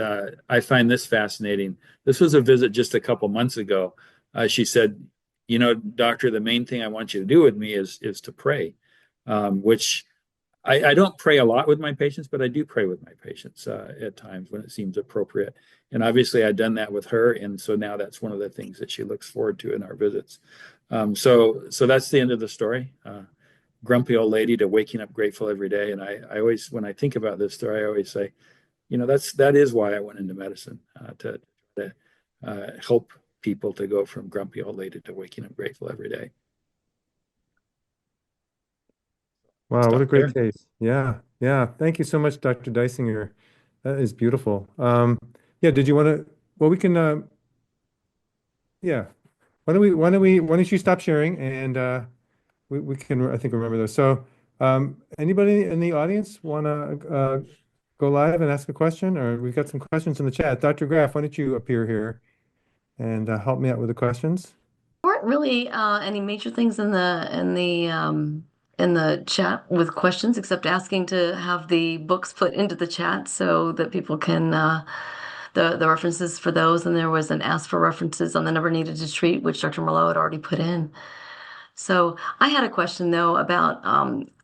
I find this fascinating. This was a visit just a couple months ago. She said, doctor, the main thing I want you to do with me is to pray, which I don't pray a lot with my patients, but I do pray with my patients at times when it seems appropriate. And obviously I've done that with her. And so now that's one of the things that she looks forward to in our visits. So that's the end of the story. Grumpy old lady to waking up grateful every day. And I always, when I think about this story, I always say, that is why I went into medicine, to help people to go from grumpy old lady to waking up grateful every day. Wow, what a great case. Yeah. Thank you so much, Dr. Dysinger. That is beautiful. Did you want to, well, we can, why don't you stop sharing and we can, I think, remember those. So anybody in the audience want to go live and ask a question? Or we've got some questions in the chat. Dr. Graff, why don't you appear here and help me out with the questions? There weren't really any major things in the chat with questions, except asking to have the books put into the chat so that people can the references for those. And there was an ask for references on the number needed to treat, which Dr. Merlot had already put in. So I had a question though about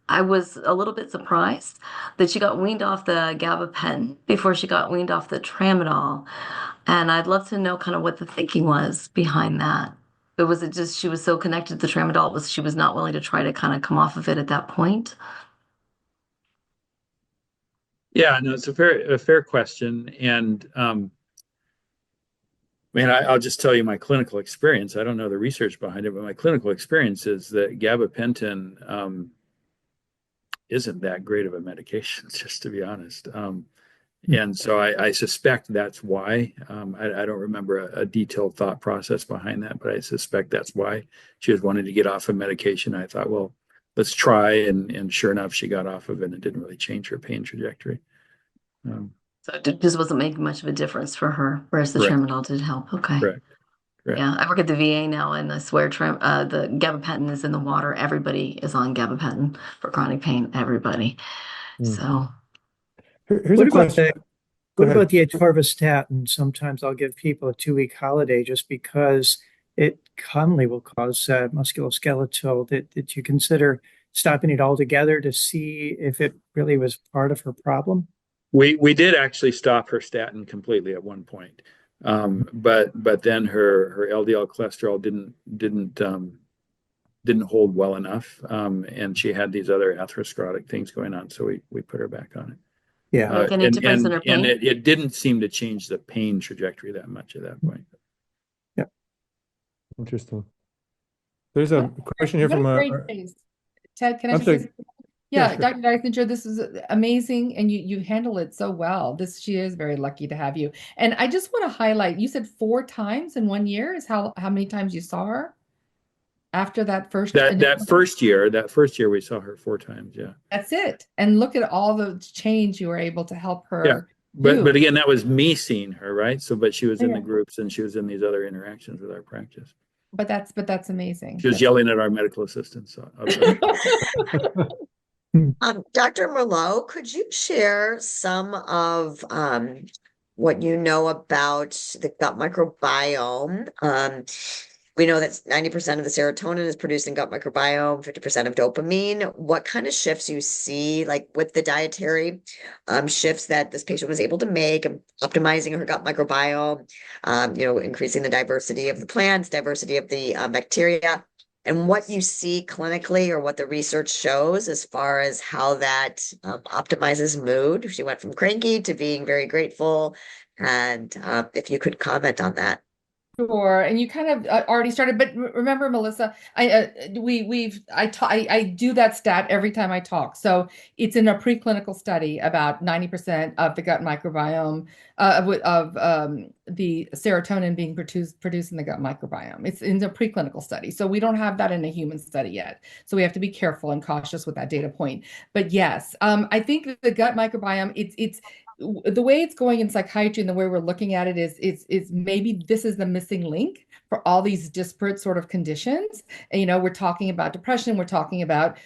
I was a little bit surprised that she got weaned off the gabapentin before she got weaned off the tramadol. And I'd love to know kind of what the thinking was behind that. But was it just she was so connected to the tramadol was she was not willing to try to kind of come off of it at that point? Yeah, no, it's a fair question. And man, I'll just tell you my clinical experience. I don't know the research behind it, but my clinical experience is that gabapentin isn't that great of a medication, just to be honest. And so I suspect that's why. I don't remember a detailed thought process behind that, but I suspect that's why she was wanting to get off of medication. I thought, well, let's try. And sure enough, she got off of it and it didn't really change her pain trajectory. So it just wasn't making much of a difference for her, whereas the Correct. tramadol did help. Okay. Correct. Yeah, I work at the VA now, and I swear the gabapentin is in the water. Everybody is on gabapentin for chronic pain. Everybody. So Here's What a about question. the Go what ahead. about the atorvastatin? Sometimes I'll give people a 2-week holiday just because it commonly will cause musculoskeletal. Did you consider stopping it altogether to see if it really was part of her problem? We did actually stop her statin completely at one point. But then her LDL cholesterol didn't hold well enough. And she had these other atherosclerotic things going on. So we put her back on it. Yeah. like any difference in her pain? And it didn't seem to change the pain trajectory that much at that point. Interesting. There's a question here What from a a. great case. Ted, can I I'm just say sorry. something? Yeah, Yeah, sure. Dr. Dysinger, this is amazing, and you handle it so well. She is very lucky to have you. And I just want to highlight, you said 4 times in 1 year is how many times you saw her after that first That first year we saw her 4 times. Yeah. That's it. And look at all the change you were able to help Yeah. her But do. again, that was me seeing her, right? But she was in Yeah. the groups and she was in these other interactions with our practice. But that's amazing. She was yelling at our medical assistants. So Dr. Merlot, could you share some of what you know about the gut microbiome? We know that 90% of the serotonin is produced in gut microbiome, 50% of dopamine. What kind of shifts you see, like with the dietary shifts that this patient was able to make, optimizing her gut microbiome, increasing the diversity of the plants, diversity of the bacteria, and what you see clinically or what the research shows as far as how that optimizes mood. She went from cranky to being very grateful. And if you could comment on that. Sure, and you kind of already started, but remember, Melissa, I do that stat every time I talk. So it's in a preclinical study about 90% of the gut microbiome of the serotonin being produced in the gut microbiome. It's in a preclinical study, so we don't have that in a human study yet. So we have to be careful and cautious with that data point. But yes, I think the gut microbiome, it's the way it's going in psychiatry and the way we're looking at it is maybe this is the missing link for all these disparate sort of conditions. And, we're talking about depression, we're talking about,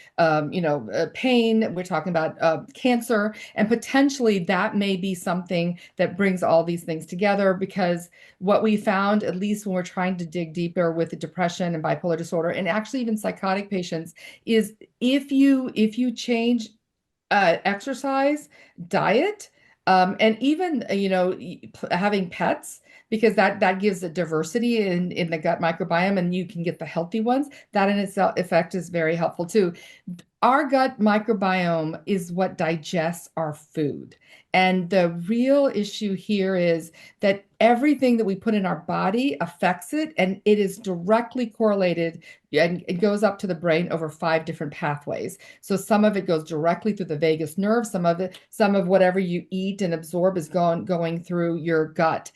pain, we're talking about cancer, and potentially that may be something that brings all these things together, because what we found, at least when we're trying to dig deeper with depression and bipolar disorder, and actually even psychotic patients, is if you change exercise, diet, and even having pets, because that gives a diversity in the gut microbiome, and you can get the healthy ones. That in itself effect is very helpful too. Our gut microbiome is what digests our food. And the real issue here is that everything that we put in our body affects it, and it is directly correlated, and it goes up to the brain over 5 different pathways. So some of it goes directly through the vagus nerve, some of whatever you eat and absorb is going through your gut.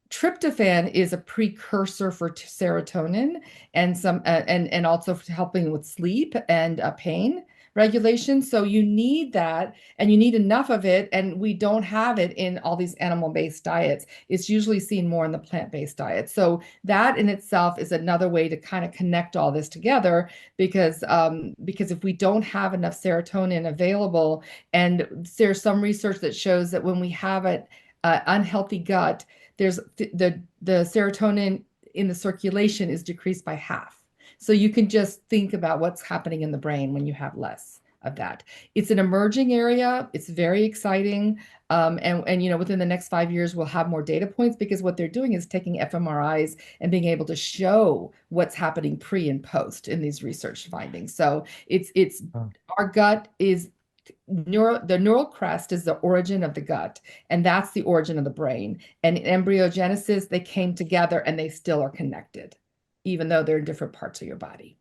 Tryptophan is a precursor for serotonin, and also helping with sleep and pain regulation. So you need that, and you need enough of it, and we don't have it in all these animal-based diets. It's usually seen more in the plant-based diet. So that in itself is another way to kind of connect all this together, because if we don't have enough serotonin available, and there's some research that shows that when we have an unhealthy gut, there's the serotonin in the circulation is decreased by half. So you can just think about what's happening in the brain when you have less of that. It's an emerging area. It's very exciting. And within the next 5 years, we'll have more data points, because what they're doing is taking fMRIs and being able to show what's happening pre and post in these research findings. So our gut is the neural crest is the origin of the gut, and that's the origin of the brain. And in embryogenesis, they came together and they still are connected, even though they're in different parts of your body.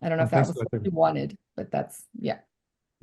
I don't know if that was what you wanted, but that's, yeah.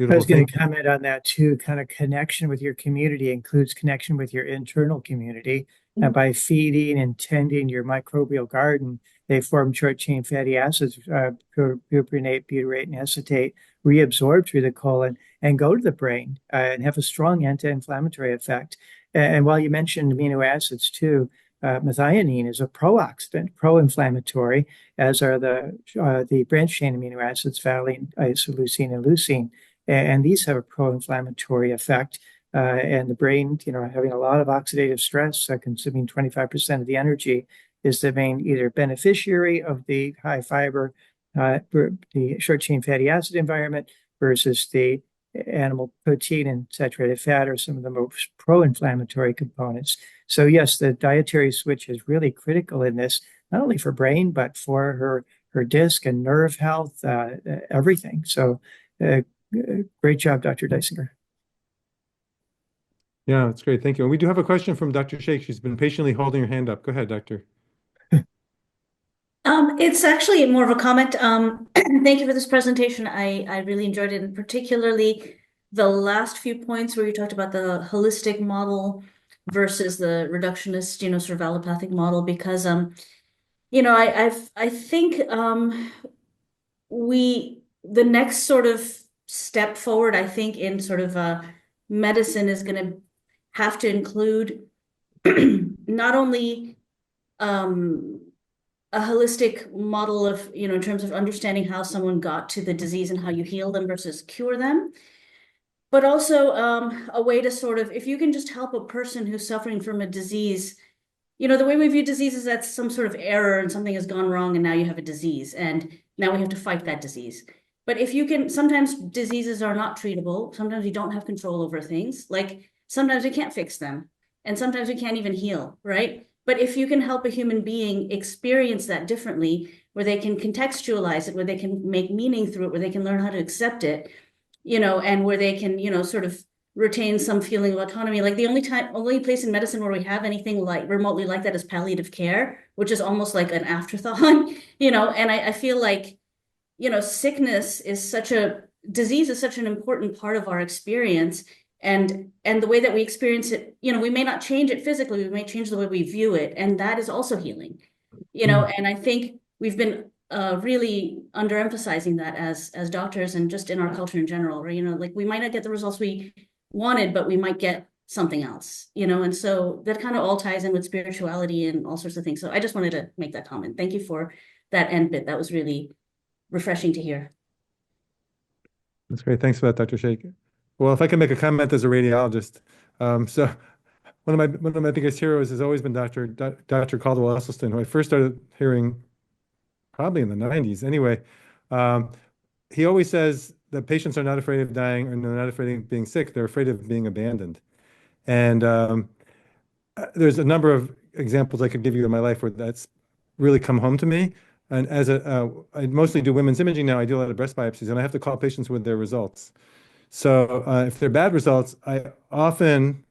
I was going to comment on that too. Kind of connection with your community includes connection with your internal community. And by feeding and tending your microbial garden, they form short-chain fatty acids, propionate, butyrate, and acetate, reabsorb through the colon and go to the brain and have a strong anti-inflammatory effect. And while you mentioned amino acids too, methionine is a pro-oxidant, pro-inflammatory, as are the branched-chain amino acids, valine, isoleucine, and leucine. And these have a pro-inflammatory effect. And the brain, having a lot of oxidative stress, consuming 25% of the energy, is the main either beneficiary of the high fiber, the short-chain fatty acid environment, versus the animal protein and saturated fat are some of the most pro-inflammatory components. So yes, the dietary switch is really critical in this, not only for brain, but for her disc and nerve health, everything. So great job, Dr. Dysinger. Yeah, that's great. Thank you. And we do have a question from Dr. Sheikh. She's been patiently holding her hand up. Go ahead, Doctor. It's actually more of a comment. Thank you for this presentation. I really enjoyed it, and particularly the last few points where you talked about the holistic model versus the reductionist, sort of allopathic model, because I think the next sort of step forward, I think, in sort of medicine is going to have to include not only a holistic model of, in terms of understanding how someone got to the disease and how you heal them versus cure them, but also a way to sort of, if you can just help a person who's suffering from a disease, the way we view disease is that's some sort of error and something has gone wrong and now you have a disease and now we have to fight that disease. But if you can, sometimes diseases are not treatable. Sometimes you don't have control over things. Like sometimes we can't fix them and sometimes we can't even heal, right? But if you can help a human being experience that differently, where they can contextualize it, where they can make meaning through it, where they can learn how to accept it, and where they can, sort of retain some feeling of autonomy. Like the only place in medicine where we have anything like remotely like that is palliative care, which is almost like an afterthought, and I feel like, disease is such an important part of our experience. And the way that we experience it, we may not change it physically, we may change the way we view it. And that is also healing, and I think we've been really underemphasizing that as doctors and just in our culture in general, right? Like we might not get the results we wanted, but we might get something else, and so that kind of all ties in with spirituality and all sorts of things. So I just wanted to make that comment. Thank you for that end bit. That was really refreshing to hear. That's great. Thanks for that, Dr. Sheikh. Well, if I can make a comment as a radiologist, so one of my biggest heroes has always been Dr. Caldwell Esselstyn, who I first started hearing probably in the 90s. Anyway, he always says that patients are not afraid of dying or they're not afraid of being sick. They're afraid of being abandoned. And there's a number of examples I could give you in my life where that's really come home to me. And as I mostly do women's imaging now, I do a lot of breast biopsies, and I have to call patients with their results. So if they're bad results, I often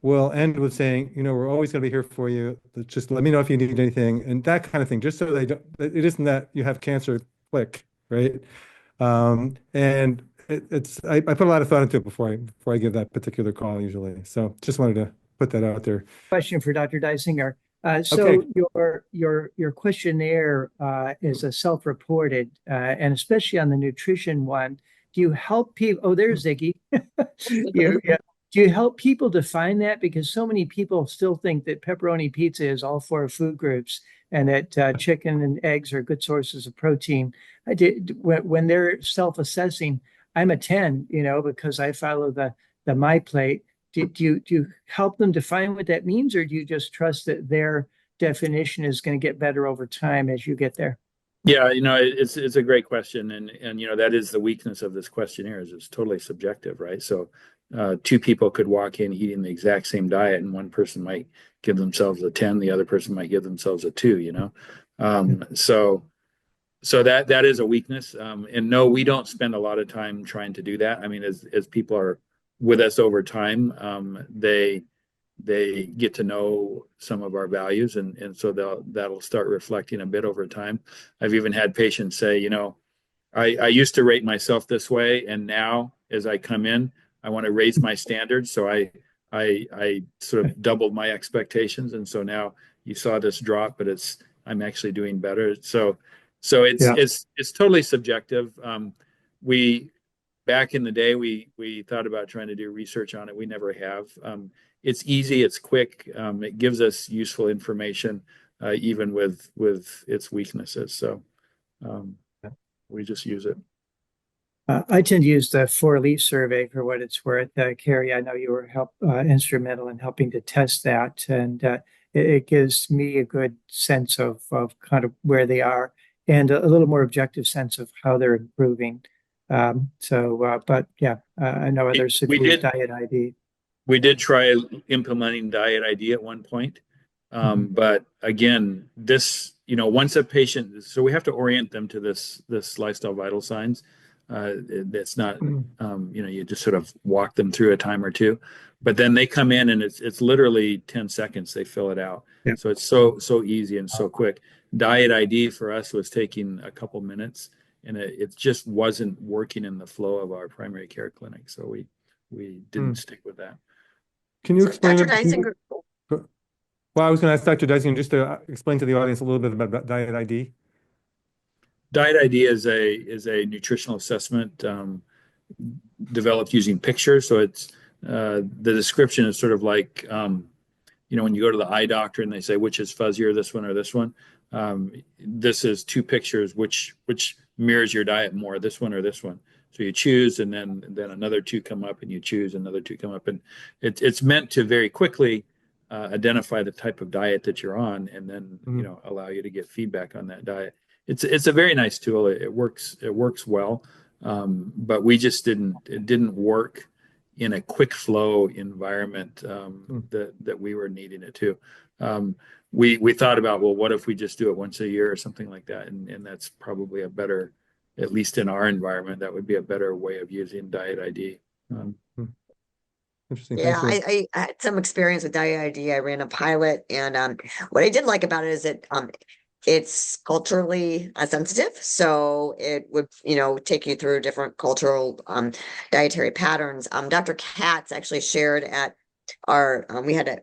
will end with saying, we're always going to be here for you. Just let me know if you need anything, and that kind of thing, just so it isn't that you have cancer, click, right? And I put a lot of thought into it before I give that particular call usually. So just wanted to put that out there. Question for Dr. Dysinger. So Okay. your questionnaire is a self-reported, and especially on the nutrition one, do you help people? Oh, there's Ziggy. Do you help people define that? Because so many people still think that pepperoni pizza is all 4 food groups and that chicken and eggs are good sources of protein. When they're self-assessing, I'm a 10, because I follow the My Plate. Do you help them define what that means, or do you just trust that their definition is going to get better over time as you get there? Yeah, it's a great question, and that is the weakness of this questionnaire is it's totally subjective, right? So, two people could walk in eating the exact same diet, and one person might give themselves a 10, the other person might give themselves a 2. So that is a weakness, and no, we don't spend a lot of time trying to do that. I mean, as people are with us over time, they get to know some of our values, and so that'll start reflecting a bit over time. I've even had patients say, I used to rate myself this way, and now as I come in, I want to raise my standards. So I sort of doubled my expectations, and so now you saw this drop, but I'm actually doing better. So it's totally subjective. We back in the day, we thought about trying to do research on it. We never have. It's easy, it's quick, it gives us useful information, even with its weaknesses. So we just use it. I tend to use the 4-leaf survey for what it's worth. Carrie, I know you were instrumental in helping to test that, and it gives me a good sense of kind of where they are and a little more objective sense of how they're improving. But yeah, I know others have used Diet ID. We did try implementing Diet ID at one point. But again, once a patient, so we have to orient them to this lifestyle vital signs. It's not, you just sort of walk them through a time or two, but then they come in and it's literally 10 seconds, they fill it out. Yeah. So it's so easy and so quick. Diet ID for us was taking a couple minutes, and it just wasn't working in the flow of our primary care clinic. So we didn't stick with that. Can you explain Dr. Dysinger? Well, I was going to ask Dr. Dysinger just to explain to the audience a little bit about Diet ID. Diet ID is a nutritional assessment developed using pictures. So it's the description is sort of like when you go to the eye doctor and they say which is fuzzier, this one or this one. This is two pictures which mirrors your diet more, this one or this one. So you choose, and then another two come up, and you choose, another two come up, and it's meant to very quickly identify the type of diet that you're on, and then allow you to get feedback on that diet. It's a very nice tool. It works well, but it didn't work in a quick flow environment that we were needing it to. We thought about, well, what if we just do it once a year or something like that, and that's probably a better, at least in our environment, that would be a better way of using Diet ID. Interesting. Yeah, Thank you. I had some experience with Diet ID. I ran a pilot, and what I did like about it is that it's culturally sensitive, so it would take you through different cultural dietary patterns. Dr. Katz actually shared at our we had a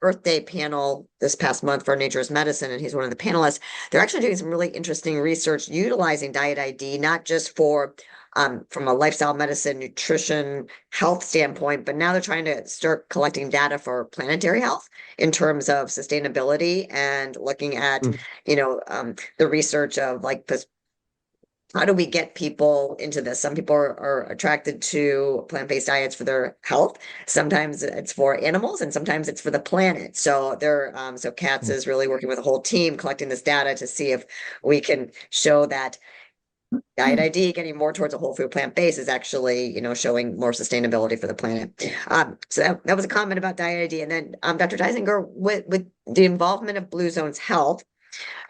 Earth Day panel this past month for Nature's Medicine, and he's one of the panelists. They're actually doing some really interesting research utilizing Diet ID, not just for from a lifestyle medicine, nutrition, health standpoint, but now they're trying to start collecting data for planetary health in terms of sustainability and looking at, the research of like this. How do we get people into this? Some people are attracted to plant-based diets for their health. Sometimes it's for animals, and sometimes it's for the planet. So Katz is really working with a whole team collecting this data to see if we can show that Diet ID getting more towards a whole food plant-based is actually, showing more sustainability for the planet. So that was a comment about Diet ID. And then Dr. Dysinger, with the involvement of Blue Zones Health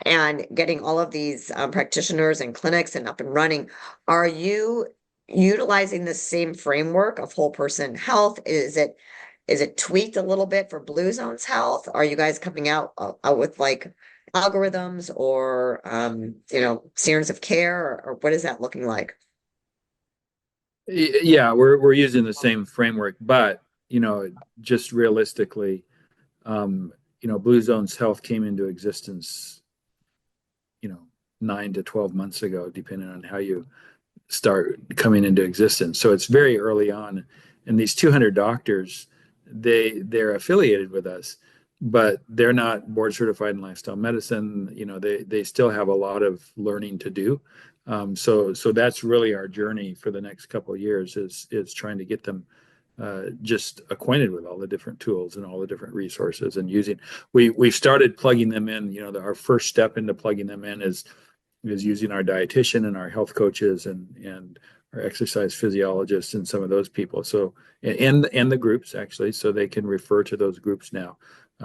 and getting all of these practitioners and clinics and up and running, are you utilizing the same framework of whole person health? Is it tweaked a little bit for Blue Zones Health? Are you guys coming out with like algorithms or standards of care, or what is that looking like? Yeah, we're using the same framework, but just realistically, Blue Zones Health came into existence 9 to 12 months ago, depending on how you start coming into existence. So it's very early on, and these 200 doctors, they're affiliated with us, but they're not board certified in lifestyle medicine. They still have a lot of learning to do. So that's really our journey for the next couple of years is trying to get them just acquainted with all the different tools and all the different resources and using. We started plugging them in. Our first step into plugging them in is using our dietitian and our health coaches and our exercise physiologists and some of those people. So and the groups actually, so they can refer to those groups now.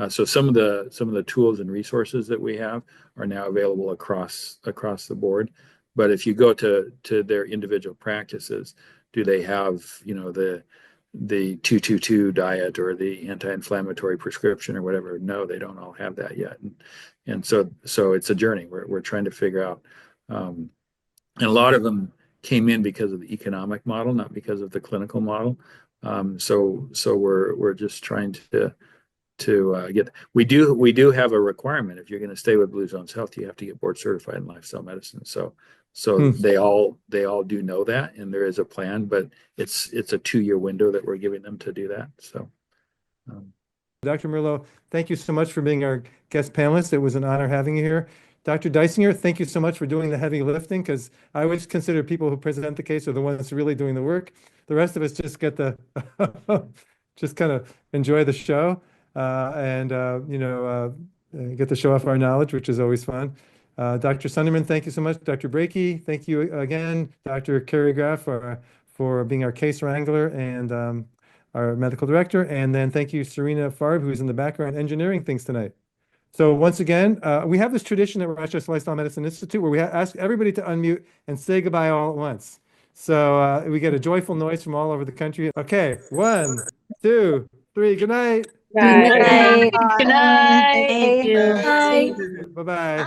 So some of the tools and resources that we have are now available across the board. But if you go to their individual practices, do they have the 222 diet or the anti-inflammatory prescription or whatever? No, they don't all have that yet. And so it's a journey. We're trying to figure out, and a lot of them came in because of the economic model, not because of the clinical model. So we're just trying to get. We do have a requirement. If you're going to stay with Blue Zones Health, you have to get board certified in lifestyle medicine. So they all do know that, and there is a plan, but it's a 2-year window that we're giving them to do that. So. Dr. Murillo, thank you so much for being our guest panelist. It was an honor having you here. Dr. Dysinger, thank you so much for doing the heavy lifting, because I always consider people who present the case are the ones really doing the work. The rest of us just get the just kind of enjoy the show and get to show off our knowledge, which is always fun. Dr. Sunderman, thank you so much. Dr. Brakey, thank you again. Dr. Carrie Graff for being our case wrangler and our medical director. And then thank you, Serena Farb, who's in the background engineering things tonight. So once again, we have this tradition at Rochester Lifestyle Medicine Institute where we ask everybody to unmute and say goodbye all at once. So we get a joyful noise from all over the country. Okay, 1, 2, 3, good night. Good night. Good night. Thank you. Bye. Bye-bye.